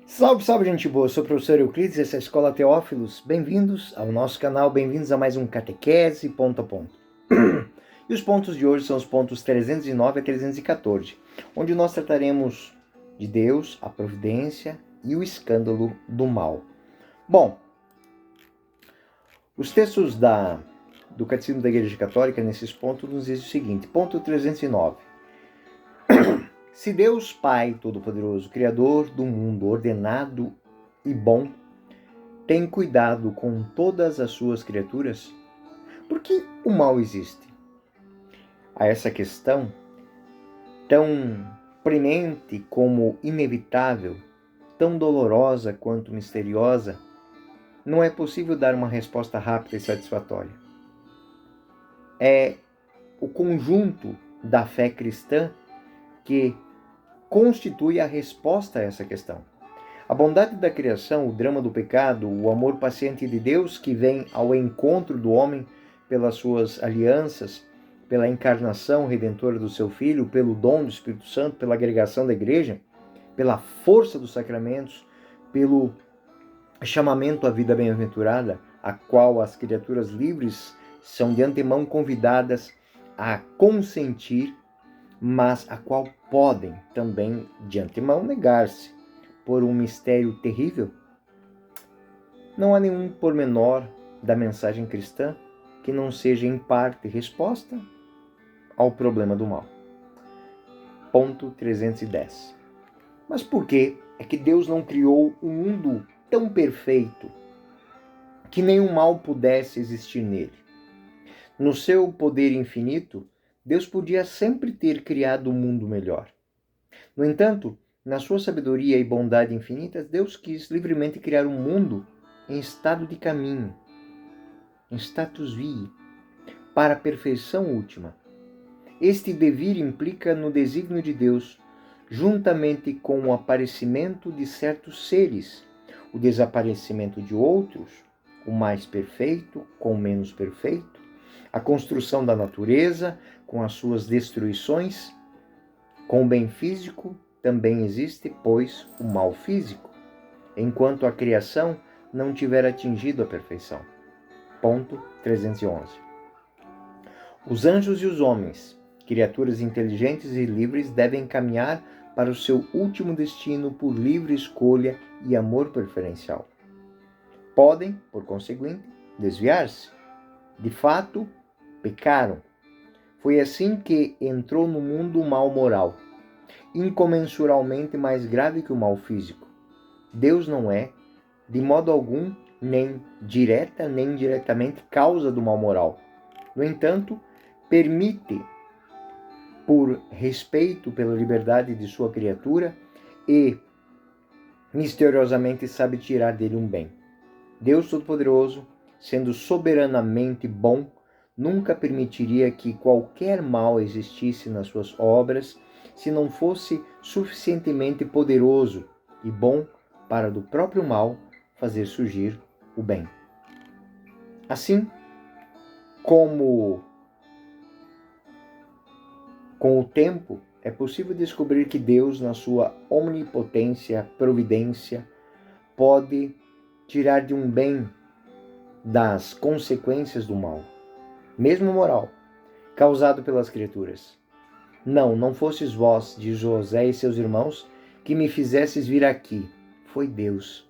Salve, salve, gente boa! Eu sou o professor Euclides, essa é a Escola Teófilos. Bem-vindos ao nosso canal, bem-vindos a mais um Catequese Ponto a Ponto. E os pontos de hoje são os pontos 309 a 314, onde nós trataremos de Deus, a providência e o escândalo do mal. Bom, os textos do Catecismo da Igreja Católica, nesses pontos, nos dizem o seguinte, ponto 309. Se Deus Pai Todo-Poderoso, Criador do mundo, ordenado e bom, tem cuidado com todas as suas criaturas, por que o mal existe? A essa questão, tão premente como inevitável, tão dolorosa quanto misteriosa, não é possível dar uma resposta rápida e satisfatória. É o conjunto da fé cristã que constitui a resposta a essa questão. A bondade da criação, o drama do pecado, o amor paciente de Deus que vem ao encontro do homem pelas suas alianças, pela encarnação redentora do seu Filho, pelo dom do Espírito Santo, pela agregação da igreja, pela força dos sacramentos, pelo chamamento à vida bem-aventurada, a qual as criaturas livres são de antemão convidadas a consentir, mas a qual podem também de antemão negar-se por um mistério terrível. Não há nenhum pormenor da mensagem cristã que não seja em parte resposta ao problema do mal. Ponto 310. Mas por que é que Deus não criou um mundo tão perfeito que nenhum mal pudesse existir nele? No seu poder infinito, Deus podia sempre ter criado um mundo melhor. No entanto, na sua sabedoria e bondade infinitas, Deus quis livremente criar um mundo em estado de caminho, em status vi, para a perfeição última. Este devir implica no desígnio de Deus, juntamente com o aparecimento de certos seres, o desaparecimento de outros, o mais perfeito com o menos perfeito, a construção da natureza com as suas destruições. Com o bem físico também existe, pois, o mal físico, enquanto a criação não tiver atingido a perfeição. Ponto 311. Os anjos e os homens, criaturas inteligentes e livres, devem caminhar para o seu último destino por livre escolha e amor preferencial. Podem, por conseguinte, desviar-se. De fato, pecaram. Foi assim que entrou no mundo o mal moral, incomensuralmente mais grave que o mal físico. Deus não é, de modo algum, nem direta nem indiretamente causa do mal moral. No entanto, permite, por respeito pela liberdade de sua criatura, e misteriosamente sabe tirar dele um bem. Deus Todo-Poderoso, sendo soberanamente bom, nunca permitiria que qualquer mal existisse nas suas obras, se não fosse suficientemente poderoso e bom para do próprio mal fazer surgir o bem. Assim, como com o tempo, é possível descobrir que Deus, na sua onipotência, providência, pode tirar de um bem das consequências do mal, mesmo moral, causado pelas criaturas. Não fostes vós, de José e seus irmãos, que me fizestes vir aqui. Foi Deus.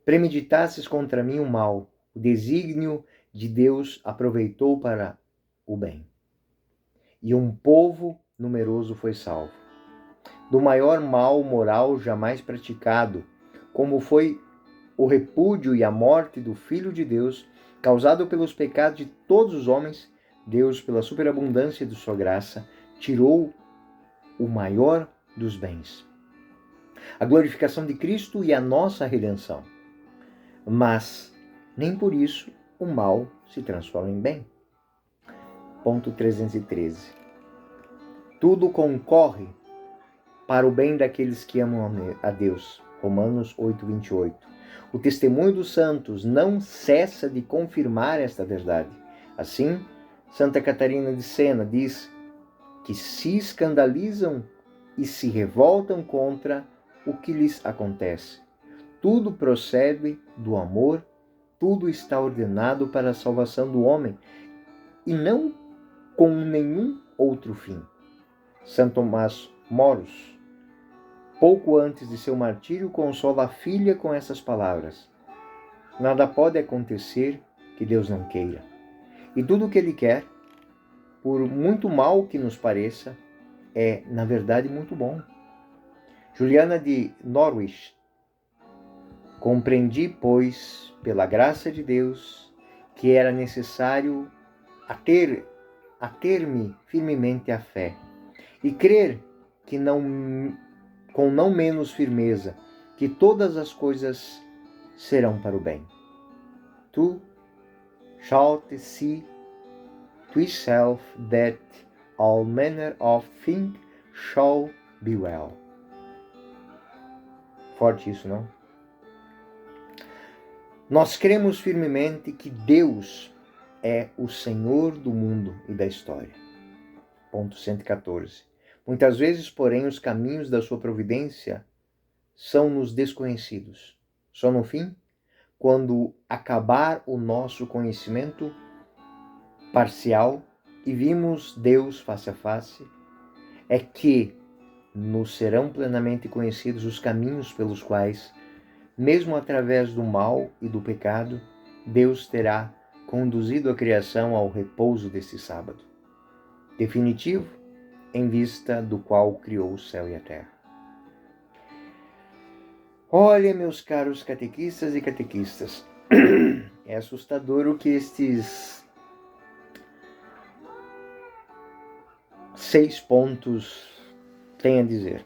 Premeditastes contra mim o mal. O desígnio de Deus aproveitou para o bem. E um povo numeroso foi salvo. Do maior mal moral jamais praticado, como foi o repúdio e a morte do Filho de Deus, causado pelos pecados de todos os homens, Deus, pela superabundância de sua graça, tirou o maior dos bens, a glorificação de Cristo e a nossa redenção. Mas nem por isso o mal se transforma em bem. Ponto 313. Tudo concorre para o bem daqueles que amam a Deus. Romanos 8:28. O testemunho dos santos não cessa de confirmar esta verdade. Assim, Santa Catarina de Sena diz que se escandalizam e se revoltam contra o que lhes acontece. Tudo procede do amor, tudo está ordenado para a salvação do homem, e não com nenhum outro fim. São Tomás Moros, pouco antes de seu martírio, consola a filha com essas palavras: nada pode acontecer que Deus não queira. E tudo o que Ele quer, por muito mal que nos pareça, é, na verdade, muito bom. Juliana de Norwich: compreendi, pois, pela graça de Deus, que era necessário ater-me firmemente à fé e crer que com não menos firmeza que todas as coisas serão para o bem. Tu shalt see thyself that all manner of things shall be well. Forte isso, não? Nós cremos firmemente que Deus é o Senhor do mundo e da história. Ponto 114. Muitas vezes, porém, os caminhos da sua providência são-nos desconhecidos. Só no fim, quando acabar o nosso conhecimento parcial e vimos Deus face a face, é que nos serão plenamente conhecidos os caminhos pelos quais, mesmo através do mal e do pecado, Deus terá conduzido a criação ao repouso deste sábado, definitivo, em vista do qual criou o céu e a terra. Olha, meus caros catequistas e catequistas, é assustador o que estes 6 pontos têm a dizer.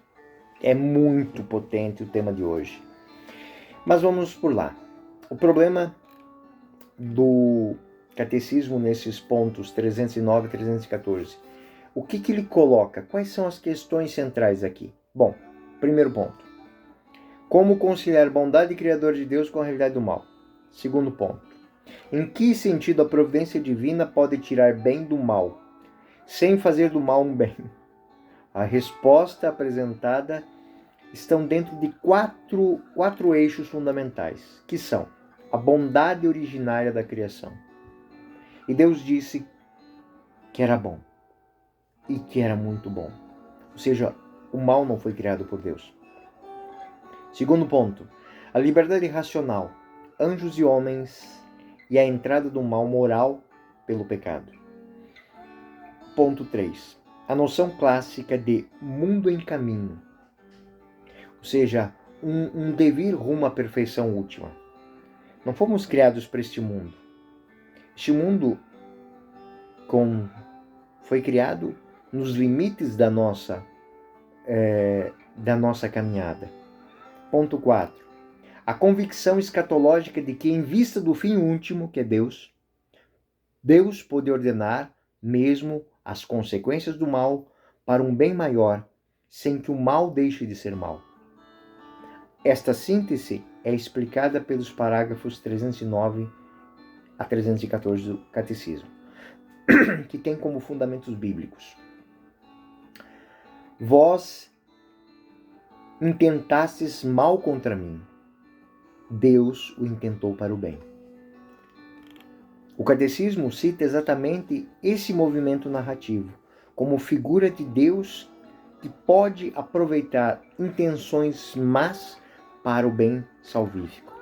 É muito potente o tema de hoje. Mas vamos por lá. O problema do catecismo nesses pontos 309 e 314. O que ele coloca? Quais são as questões centrais aqui? Bom, primeiro ponto. Como conciliar a bondade criadora de Deus com a realidade do mal? Segundo ponto. Em que sentido a providência divina pode tirar bem do mal, sem fazer do mal um bem? A resposta apresentada estão dentro de quatro eixos fundamentais, que são a bondade originária da criação. E Deus disse que era bom, e que era muito bom. Ou seja, o mal não foi criado por Deus. Segundo ponto, a liberdade racional, anjos e homens, e a entrada do mal moral pelo pecado. Ponto 3, a noção clássica de mundo em caminho, ou seja, um devir rumo à perfeição última. Não fomos criados para este mundo. Este mundo foi criado nos limites da nossa caminhada. Ponto 4. A convicção escatológica de que, em vista do fim último, que é Deus pode ordenar mesmo as consequências do mal para um bem maior, sem que o mal deixe de ser mal. Esta síntese é explicada pelos parágrafos 309 a 314 do Catecismo, que tem como fundamentos bíblicos: vós intentastes mal contra mim, Deus o intentou para o bem. O Catecismo cita exatamente esse movimento narrativo como figura de Deus que pode aproveitar intenções más para o bem salvífico.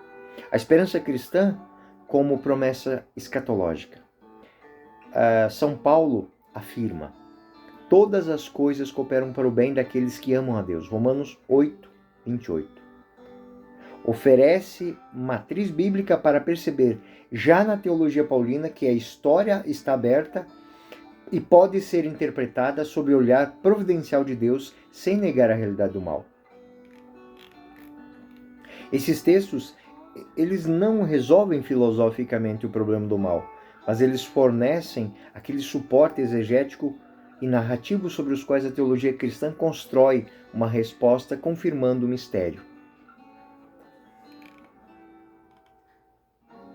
A esperança cristã como promessa escatológica. São Paulo afirma: todas as coisas cooperam para o bem daqueles que amam a Deus. Romanos 8, 28. Oferece matriz bíblica para perceber, já na teologia paulina, que a história está aberta e pode ser interpretada sob o olhar providencial de Deus, sem negar a realidade do mal. Esses textos, eles não resolvem filosoficamente o problema do mal, mas eles fornecem aquele suporte exegético e narrativo sobre os quais a teologia cristã constrói uma resposta confirmando o mistério.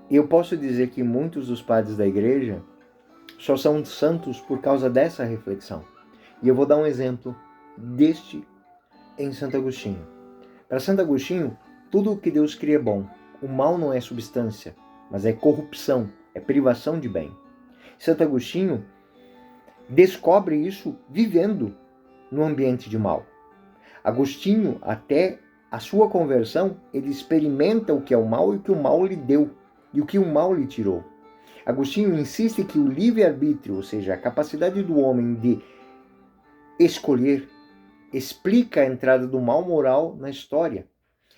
Eu posso dizer que muitos dos padres da igreja só são santos por causa dessa reflexão. E eu vou dar um exemplo deste em Santo Agostinho. Para Santo Agostinho, tudo o que Deus cria é bom. O mal não é substância, mas é corrupção, é privação de bem. Santo Agostinho descobre isso vivendo no ambiente de mal. Agostinho, até a sua conversão, ele experimenta o que é o mal e o que o mal lhe deu e o que o mal lhe tirou. Agostinho insiste que o livre-arbítrio, ou seja, a capacidade do homem de escolher, explica a entrada do mal moral na história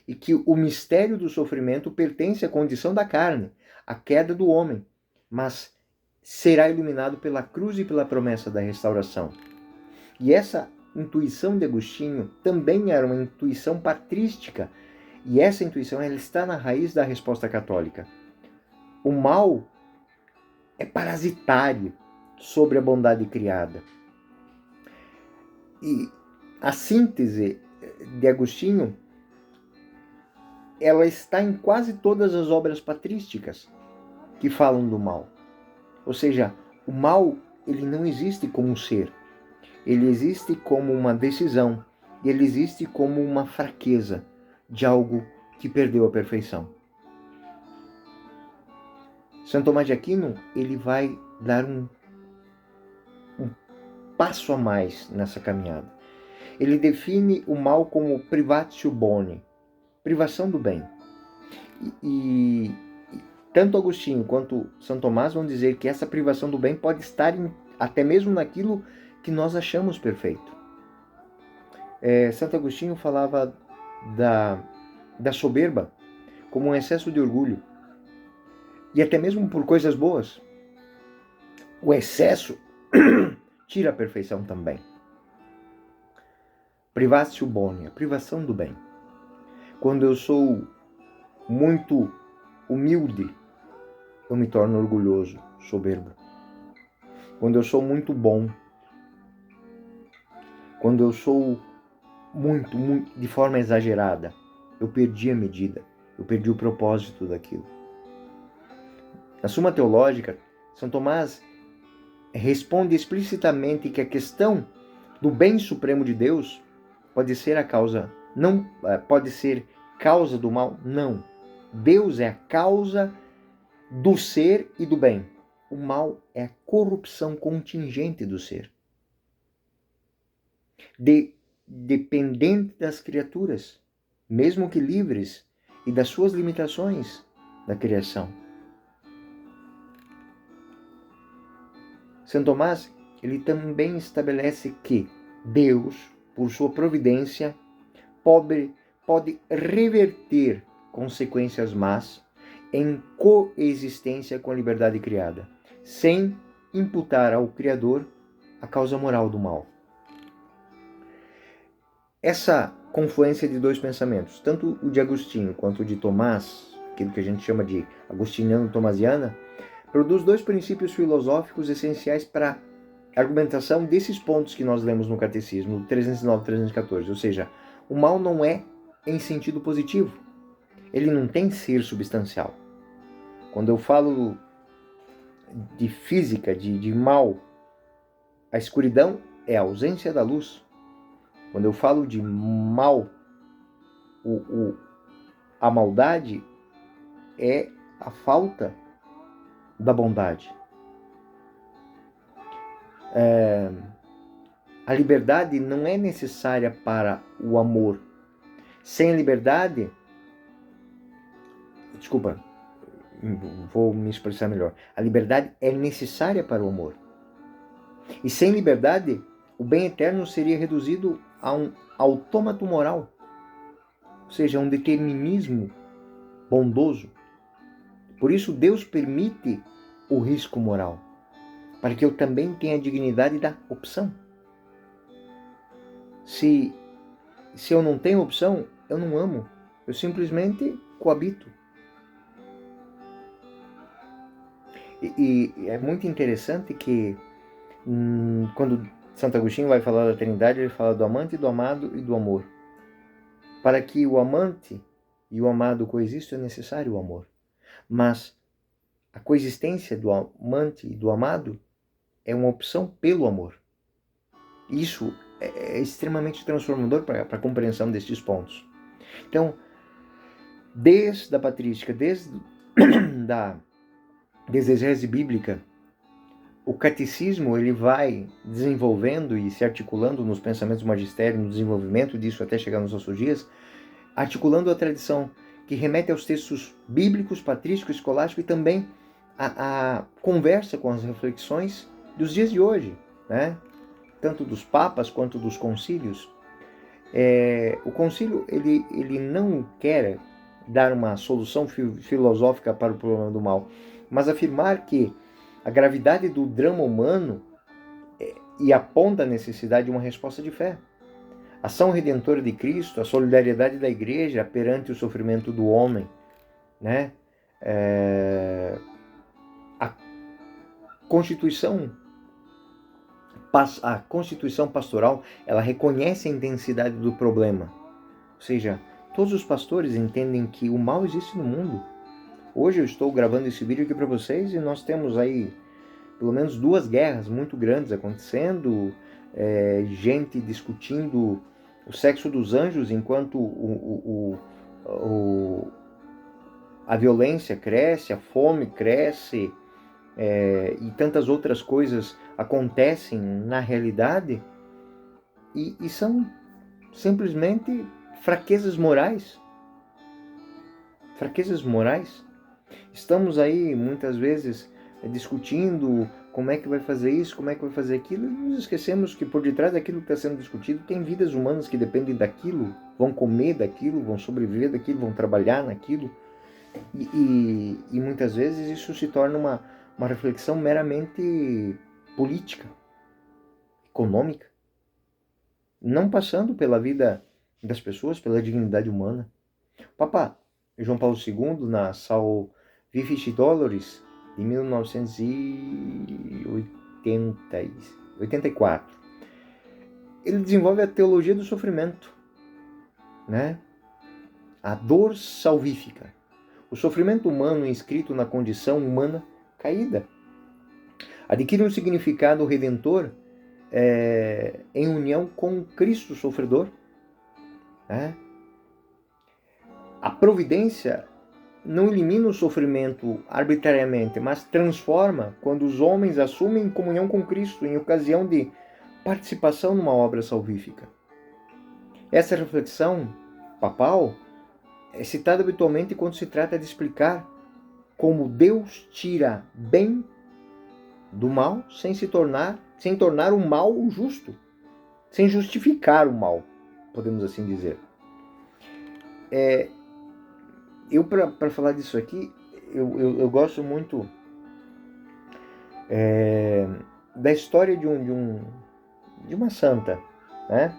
e que o mistério do sofrimento pertence à condição da carne, à queda do homem, mas será iluminado pela cruz e pela promessa da restauração. E essa intuição de Agostinho também era uma intuição patrística, e essa intuição ela está na raiz da resposta católica. O mal é parasitário sobre a bondade criada. E a síntese de Agostinho, ela está em quase todas as obras patrísticas que falam do mal. Ou seja, o mal ele não existe como um ser. Ele existe como uma decisão. E ele existe como uma fraqueza de algo que perdeu a perfeição. Santo Tomás de Aquino, ele vai dar um passo a mais nessa caminhada. Ele define o mal como privatio boni, privação do bem. E tanto Agostinho quanto São Tomás vão dizer que essa privação do bem pode estar até mesmo naquilo que nós achamos perfeito. Santo Agostinho falava da soberba como um excesso de orgulho. E até mesmo por coisas boas. O excesso tira a perfeição também. Privatio boni, a privação do bem. Quando eu sou muito humilde, eu me torno orgulhoso, soberbo. Quando eu sou muito bom, quando eu sou muito, de forma exagerada, eu perdi a medida, eu perdi o propósito daquilo. Na Suma Teológica, São Tomás responde explicitamente que a questão do bem supremo de Deus pode ser a causa, não pode ser causa do mal, não. Deus é a causa do ser e do bem. O mal é a corrupção contingente do ser. Dependente das criaturas, mesmo que livres, e das suas limitações da criação. São Tomás, ele também estabelece que Deus, por sua providência, pode reverter consequências más em coexistência com a liberdade criada, sem imputar ao Criador a causa moral do mal. Essa confluência de dois pensamentos, tanto o de Agostinho quanto o de Tomás, aquilo que a gente chama de agostiniano-tomasiana, produz dois princípios filosóficos essenciais para a argumentação desses pontos que nós lemos no Catecismo, 309 e 314. Ou seja, o mal não é em sentido positivo. Ele não tem ser substancial. Quando eu falo de física, de mal, a escuridão é a ausência da luz. Quando eu falo de mal, a maldade é a falta da bondade. A liberdade não é necessária para o amor. Sem liberdade, desculpa, vou me expressar melhor. A liberdade é necessária para o amor. E sem liberdade, o bem eterno seria reduzido a um autômato moral, ou seja, a um determinismo bondoso. Por isso Deus permite o risco moral, para que eu também tenha a dignidade da opção. Se eu não tenho opção, eu não amo, eu simplesmente coabito. E é muito interessante que quando Santo Agostinho vai falar da Trindade, ele fala do amante, do amado e do amor. Para que o amante e o amado coexistam, é necessário o amor. Mas a coexistência do amante e do amado é uma opção pelo amor. Isso é extremamente transformador para a compreensão destes pontos. Então, desde a patrística, desde a exegese bíblica, o catecismo ele vai desenvolvendo e se articulando nos pensamentos do magistério, no desenvolvimento disso até chegar nos nossos dias, articulando a tradição que remete aos textos bíblicos, patrísticos, escolásticos e também a conversa com as reflexões dos dias de hoje, né? Tanto dos papas quanto dos concílios. O concílio ele não quer dar uma solução filosófica para o problema do mal, mas afirmar que a gravidade do drama humano e aponta a necessidade de uma resposta de fé. A ação redentora de Cristo, a solidariedade da Igreja perante o sofrimento do homem, né? A Constituição pastoral, ela reconhece a intensidade do problema. Ou seja, todos os pastores entendem que o mal existe no mundo. Hoje eu estou gravando esse vídeo aqui para vocês e nós temos aí pelo menos 2 guerras muito grandes acontecendo, gente discutindo o sexo dos anjos enquanto a violência cresce, a fome cresce, e tantas outras coisas acontecem na realidade e são simplesmente fraquezas morais. Fraquezas morais. Estamos aí muitas vezes discutindo como é que vai fazer isso, como é que vai fazer aquilo, e nos esquecemos que por detrás daquilo que está sendo discutido tem vidas humanas que dependem daquilo, vão comer daquilo, vão sobreviver daquilo, vão trabalhar naquilo, e muitas vezes isso se torna uma reflexão meramente política, econômica, não passando pela vida das pessoas, pela dignidade humana. Papa João Paulo II, na Salvifici Doloris, de 1984, ele desenvolve a teologia do sofrimento, né? A dor salvífica, o sofrimento humano inscrito na condição humana caída, adquire um significado redentor em união com Cristo sofredor, né? A providência não elimina o sofrimento arbitrariamente, mas transforma quando os homens assumem comunhão com Cristo em ocasião de participação numa obra salvífica. Essa reflexão papal é citada habitualmente quando se trata de explicar como Deus tira bem do mal sem tornar o mal justo, sem justificar o mal, podemos assim dizer. Eu, para falar disso aqui, eu gosto muito da história de uma santa, né?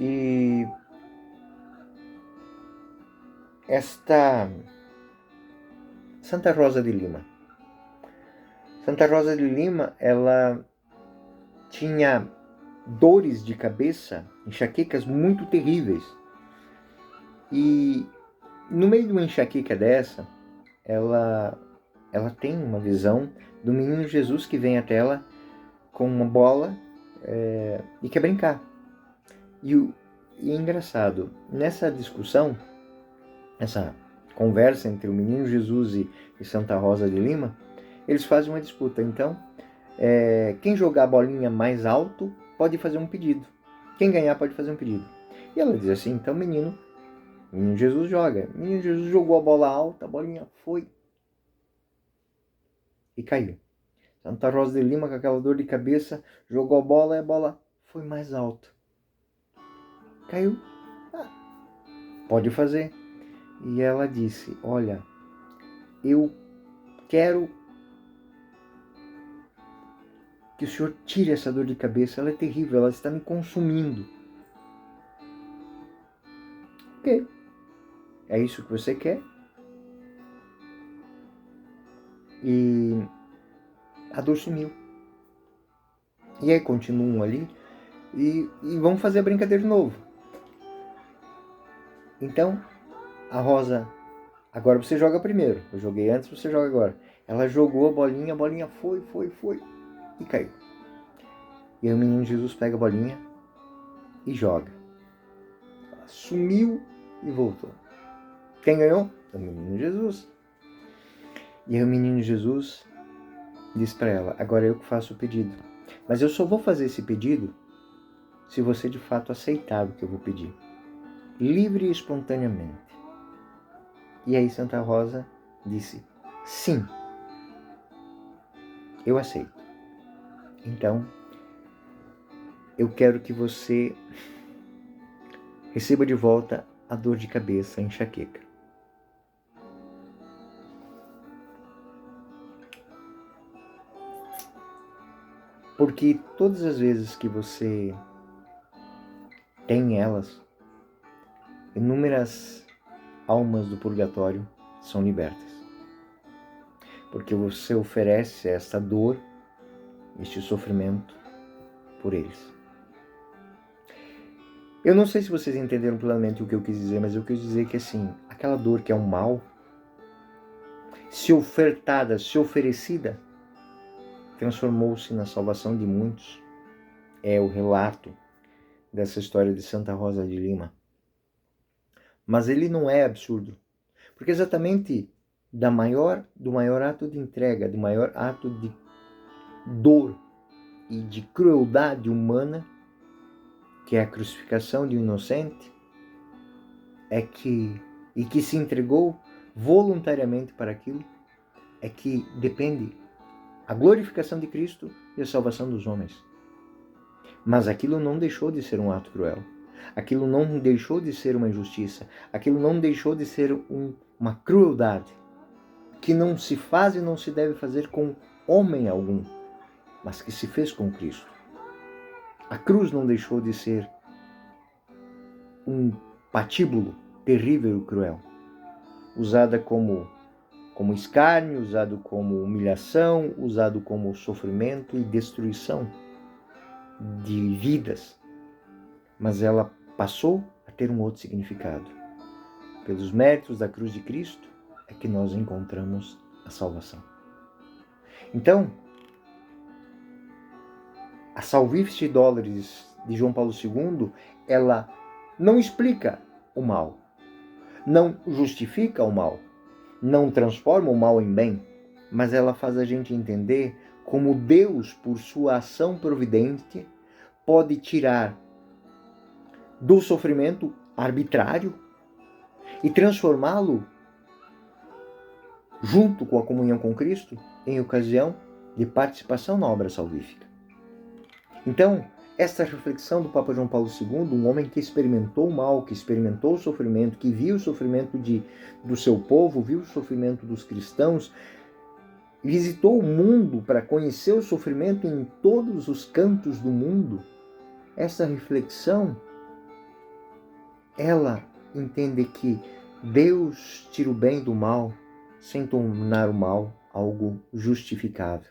E esta Santa Rosa de Lima. Santa Rosa de Lima, ela tinha dores de cabeça, enxaquecas muito terríveis. E no meio de uma enxaqueca dessa, ela tem uma visão do menino Jesus que vem até ela com uma bola e quer brincar. E é engraçado, nessa discussão, essa conversa entre o menino Jesus e Santa Rosa de Lima, eles fazem uma disputa. Então, quem jogar a bolinha mais alto pode fazer um pedido. Quem ganhar pode fazer um pedido. E ela diz assim, então menino Jesus joga. Menino Jesus jogou a bola alta, a bolinha foi e caiu. Santa Rosa de Lima, com aquela dor de cabeça, jogou a bola e a bola foi mais alta. Caiu. Pode fazer. E ela disse, olha, eu quero que o Senhor tire essa dor de cabeça, ela é terrível, ela está me consumindo. Ok. É isso que você quer? E a dor sumiu. E aí continuam ali e vão fazer a brincadeira de novo. Então, a Rosa, agora você joga primeiro. Eu joguei antes, você joga agora. Ela jogou a bolinha foi e caiu. E aí o menino Jesus pega a bolinha e joga. Ela sumiu e voltou. Quem ganhou? O menino Jesus. E aí o menino Jesus diz para ela: agora eu que faço o pedido. Mas eu só vou fazer esse pedido se você de fato aceitar o que eu vou pedir. Livre e espontaneamente. E aí Santa Rosa disse: sim, eu aceito. Então, eu quero que você receba de volta a dor de cabeça, a enxaqueca. Porque todas as vezes que você tem elas, inúmeras almas do purgatório são libertas. Porque você oferece esta dor, este sofrimento por eles. Eu não sei se vocês entenderam plenamente o que eu quis dizer, mas eu quis dizer que assim, aquela dor que é um mal, se ofertada, se oferecida, transformou-se na salvação de muitos. É o relato dessa história de Santa Rosa de Lima. Mas ele não é absurdo, porque exatamente do maior ato de entrega, do maior ato de dor e de crueldade humana, que é a crucificação de um inocente, e que se entregou voluntariamente para aquilo, é que depende a glorificação de Cristo e a salvação dos homens. Mas aquilo não deixou de ser um ato cruel. Aquilo não deixou de ser uma injustiça. Aquilo não deixou de ser uma crueldade que não se faz e não se deve fazer com homem algum, mas que se fez com Cristo. A cruz não deixou de ser um patíbulo terrível e cruel, usada como escárnio, usado como humilhação, usado como sofrimento e destruição de vidas. Mas ela passou a ter um outro significado. Pelos méritos da cruz de Cristo é que nós encontramos a salvação. Então, a Salvifici Doloris de João Paulo II, ela não explica o mal, não justifica o mal, não transforma o mal em bem, mas ela faz a gente entender como Deus, por sua ação providente, pode tirar do sofrimento arbitrário e transformá-lo, junto com a comunhão com Cristo, em ocasião de participação na obra salvífica. Então, esta reflexão do Papa João Paulo II, um homem que experimentou o mal, que experimentou o sofrimento, que viu o sofrimento do seu povo, viu o sofrimento dos cristãos, visitou o mundo para conhecer o sofrimento em todos os cantos do mundo. Essa reflexão, ela entende que Deus tira o bem do mal sem tornar o mal algo justificável.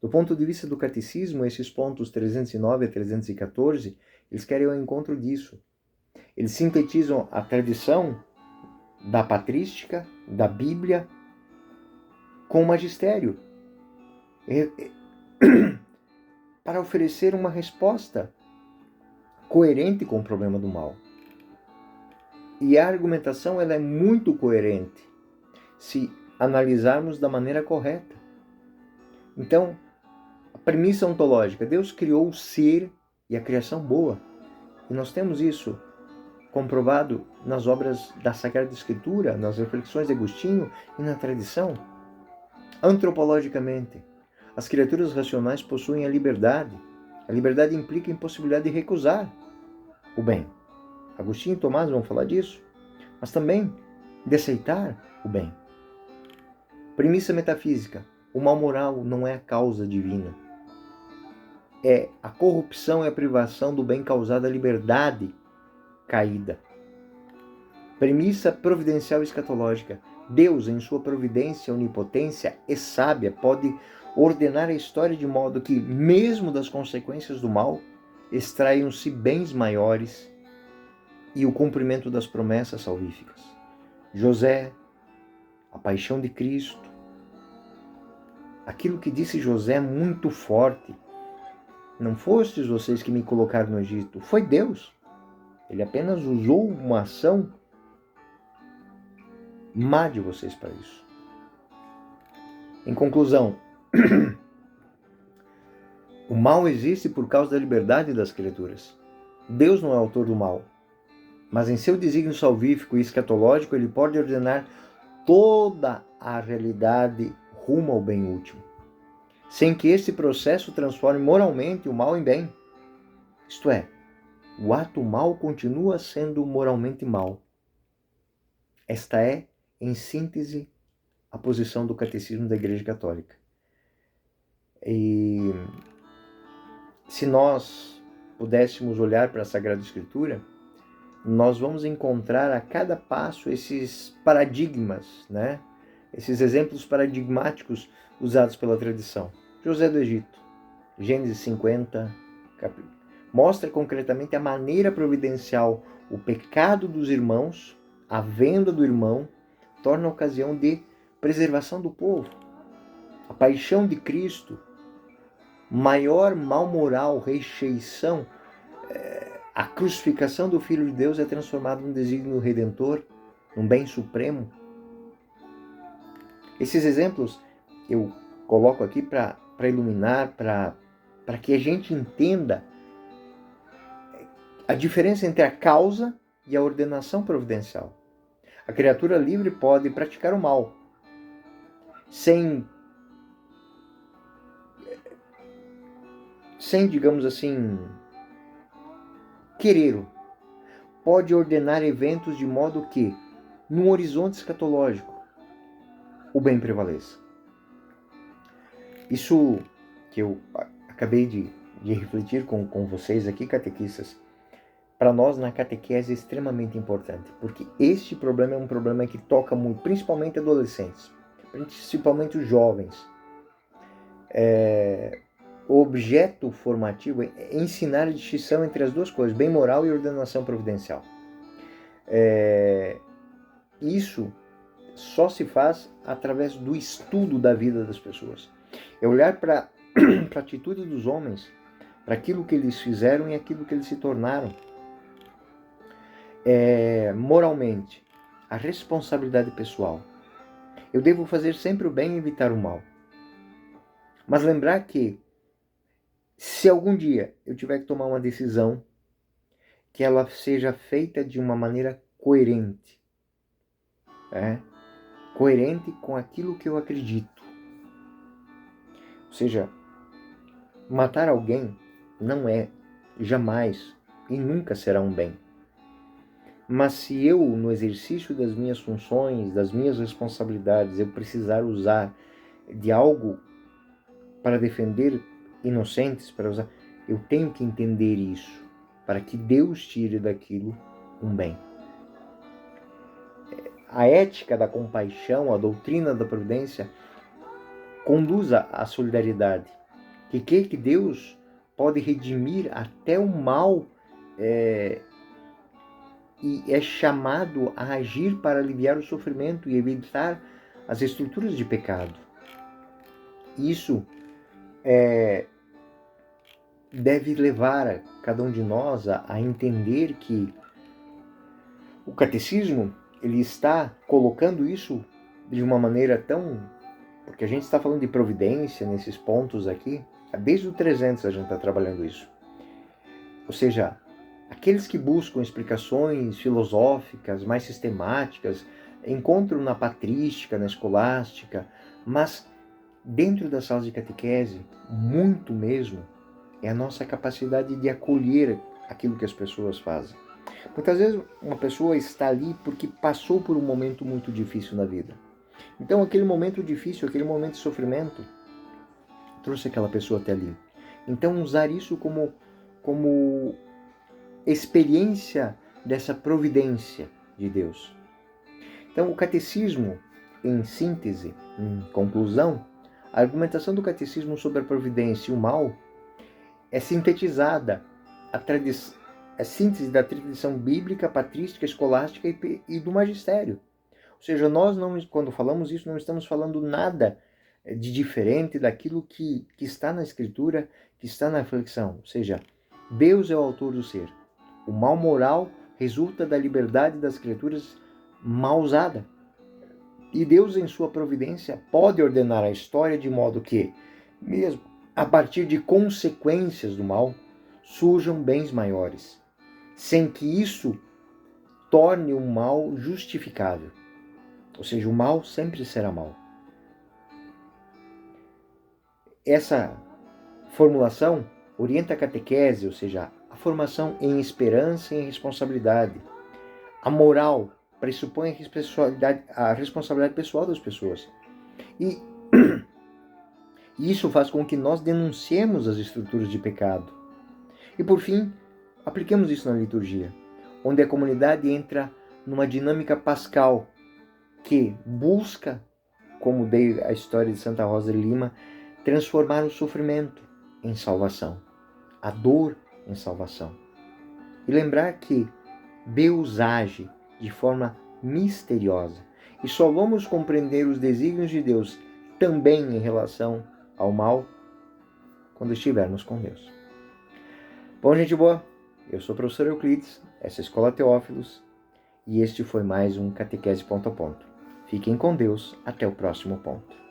Do ponto de vista do catecismo, esses pontos 309 a 314, eles querem ao encontro disso. Eles sintetizam a tradição da patrística, da Bíblia, com o magistério, para oferecer uma resposta coerente com o problema do mal. E a argumentação ela é muito coerente se analisarmos da maneira correta. Então, a premissa ontológica, Deus criou o ser e a criação boa. E nós temos isso comprovado nas obras da Sagrada Escritura, nas reflexões de Agostinho e na tradição. Antropologicamente, as criaturas racionais possuem a liberdade. A liberdade implica a impossibilidade de recusar o bem. Agostinho e Tomás vão falar disso, mas também de aceitar o bem. Premissa metafísica, o mal moral não é a causa divina. É a corrupção e a privação do bem causada à liberdade caída. Premissa providencial escatológica. Deus, em sua providência, onipotência e sábia, pode ordenar a história de modo que, mesmo das consequências do mal, extraiam-se bens maiores e o cumprimento das promessas salvíficas. José, a paixão de Cristo. Aquilo que disse José é muito forte. Não fostes vocês que me colocaram no Egito, foi Deus. Ele apenas usou uma ação má de vocês para isso. Em conclusão, o mal existe por causa da liberdade das criaturas. Deus não é autor do mal, mas em seu desígnio salvífico e escatológico ele pode ordenar toda a realidade rumo ao bem último, sem que esse processo transforme moralmente o mal em bem. Isto é, o ato mal continua sendo moralmente mal. Esta é, em síntese, a posição do Catecismo da Igreja Católica. E se nós pudéssemos olhar para a Sagrada Escritura, nós vamos encontrar a cada passo esses paradigmas, né? Esses exemplos paradigmáticos usados pela tradição. José do Egito, Gênesis 50, mostra concretamente a maneira providencial. O pecado dos irmãos, a venda do irmão, torna a ocasião de preservação do povo. A paixão de Cristo, maior mal moral, rejeição, a crucificação do Filho de Deus é transformada num desígnio redentor, num bem supremo. Esses exemplos eu coloco aqui para iluminar, para que a gente entenda a diferença entre a causa e a ordenação providencial. A criatura livre pode praticar o mal sem, digamos assim, querer. Pode ordenar eventos de modo que, num horizonte escatológico, o bem prevaleça. Isso que eu acabei de refletir com vocês aqui, catequistas, para nós na catequese é extremamente importante, porque este problema é um problema que toca muito, principalmente adolescentes, principalmente os jovens. O objeto formativo é ensinar a distinção entre as duas coisas, bem moral e ordenação providencial. Isso só se faz através do estudo da vida das pessoas. É olhar para a atitude dos homens, para aquilo que eles fizeram e aquilo que eles se tornaram. Moralmente, a responsabilidade pessoal. Eu devo fazer sempre o bem e evitar o mal. Mas lembrar que, se algum dia eu tiver que tomar uma decisão, que ela seja feita de uma maneira coerente. Coerente com aquilo que eu acredito. Ou seja, matar alguém não é, jamais e nunca será um bem. Mas se eu, no exercício das minhas funções, das minhas responsabilidades, eu precisar usar de algo para defender inocentes, eu tenho que entender isso, para que Deus tire daquilo um bem. A ética da compaixão, a doutrina da providência, conduz à solidariedade. Que Deus pode redimir até o mal e é chamado a agir para aliviar o sofrimento e evitar as estruturas de pecado. Isso deve levar cada um de nós a entender que o catecismo ele está colocando isso de uma maneira tão... Porque a gente está falando de providência nesses pontos aqui, desde o 300 a gente está trabalhando isso. Ou seja, aqueles que buscam explicações filosóficas mais sistemáticas, encontram na patrística, na escolástica, mas dentro das salas de catequese, muito mesmo, é a nossa capacidade de acolher aquilo que as pessoas fazem. Muitas vezes uma pessoa está ali porque passou por um momento muito difícil na vida. Então aquele momento difícil, aquele momento de sofrimento, trouxe aquela pessoa até ali. Então usar isso como experiência dessa providência de Deus. Então o catecismo, em síntese, em conclusão, a argumentação do catecismo sobre a providência e o mal é sintetizada, a síntese da tradição bíblica, patrística, escolástica e do magistério. Ou seja, nós não, quando falamos isso, não estamos falando nada de diferente daquilo que está na Escritura, que está na reflexão. Ou seja, Deus é o autor do ser. O mal moral resulta da liberdade das criaturas mal usada. E Deus, em sua providência, pode ordenar a história de modo que, mesmo a partir de consequências do mal, surjam bens maiores, sem que isso torne o mal justificável. Ou seja, o mal sempre será mal. Essa formulação orienta a catequese, ou seja, a formação em esperança e em responsabilidade. A moral pressupõe a responsabilidade pessoal das pessoas. E isso faz com que nós denunciemos as estruturas de pecado. E por fim, apliquemos isso na liturgia, onde a comunidade entra numa dinâmica pascal que busca, como dei a história de Santa Rosa de Lima, transformar o sofrimento em salvação, a dor em salvação. E lembrar que Deus age de forma misteriosa e só vamos compreender os desígnios de Deus também em relação ao mal quando estivermos com Deus. Bom, gente boa, eu sou o professor Euclides, essa é a Escola Teófilos e este foi mais um Catequese Ponto a Ponto. Fiquem com Deus, até o próximo ponto.